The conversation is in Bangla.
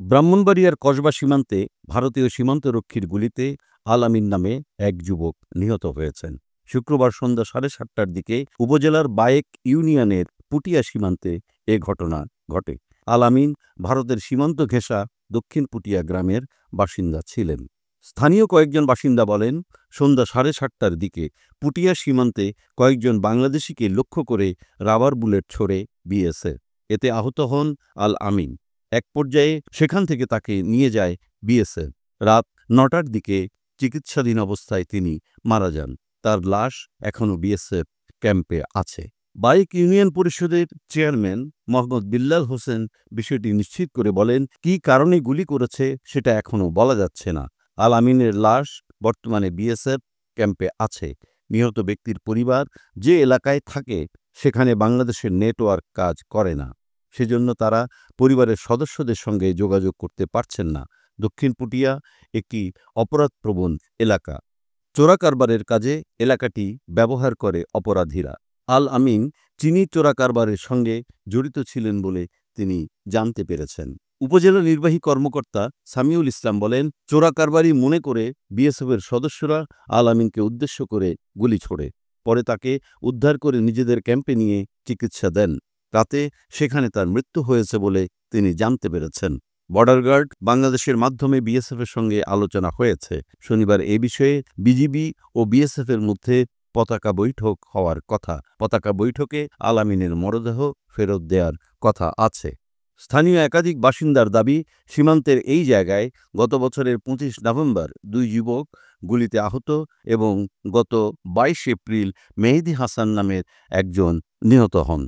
ব্রাহ্মণবাড়িয়ার কসবা সীমান্তে ভারতীয় সীমান্তরক্ষীর গুলিতে আল আমিন নামে এক যুবক নিহত হয়েছেন। শুক্রবার সন্ধ্যা 7:30টার দিকে উপজেলার বায়েক ইউনিয়নের পুটিয়া সীমান্তে এ ঘটনা ঘটে। আল আমিন ভারতের সীমান্ত ঘেঁষা দক্ষিণ পুটিয়া গ্রামের বাসিন্দা ছিলেন। স্থানীয় কয়েকজন বাসিন্দা বলেন, সন্ধ্যা 7:30টার দিকে পুটিয়া সীমান্তে কয়েকজন বাংলাদেশিকে লক্ষ্য করে রাবার বুলেট ছোড়ে বিএসএফ। এতে আহত হন আল আমিন। এক পর্যায়ে সেখান থেকে তাকে নিয়ে যায় বিএসএফ। রাত 9টার দিকে চিকিৎসাধীন অবস্থায় তিনি মারা যান। তার লাশ এখনও বিএসএফ ক্যাম্পে আছে। বায়েক ইউনিয়ন পরিষদের চেয়ারম্যান মোহাম্মদ বিল্লাল হোসেন বিষয়টি নিশ্চিত করে বলেন, কী কারণে গুলি করেছে সেটা এখনও বলা যাচ্ছে না। আল আমিনের লাশ বর্তমানে বিএসএফ ক্যাম্পে আছে। নিহত ব্যক্তির পরিবার যে এলাকায় থাকে সেখানে বাংলাদেশের নেটওয়ার্ক কাজ করে না, সেজন্য তারা পরিবারের সদস্যদের সঙ্গে যোগাযোগ করতে পারছেন না। দক্ষিণ পুটিয়া একটি অপরাধপ্রবণ এলাকা। চোরাকারবারের কাজে এলাকাটি ব্যবহার করে অপরাধীরা। আল আমিন চিনি চোরাকারবারের সঙ্গে জড়িত ছিলেন বলে তিনি জানতে পেরেছেন। উপজেলা নির্বাহী কর্মকর্তা সামিউল ইসলাম বলেন, চোরাকারবারি মনে করে বিএসএফের সদস্যরা আল আমিনকে উদ্দেশ্য করে গুলি ছোড়ে। পরে তাকে উদ্ধার করে নিজেদের ক্যাম্পে নিয়ে চিকিৎসা দেন। রাতে সেখানে তার মৃত্যু হয়েছে বলে তিনি জানতে পেরেছেন। বর্ডার গার্ড বাংলাদেশের মাধ্যমে বিএসএফের সঙ্গে আলোচনা হয়েছে। শনিবার এ বিষয়ে বিজিবি ও বিএসএফের মধ্যে পতাকা বৈঠক হওয়ার কথা। পতাকা বৈঠকে আল আমিনের মরদেহ ফেরত দেওয়ার কথা আছে। স্থানীয় একাধিক বাসিন্দার দাবি, সীমান্তের এই জায়গায় গত বছরের 25 নভেম্বর 2 যুবক গুলিতে আহত এবং গত 22 এপ্রিল মেহেদী হাসান নামের একজন নিহত হন।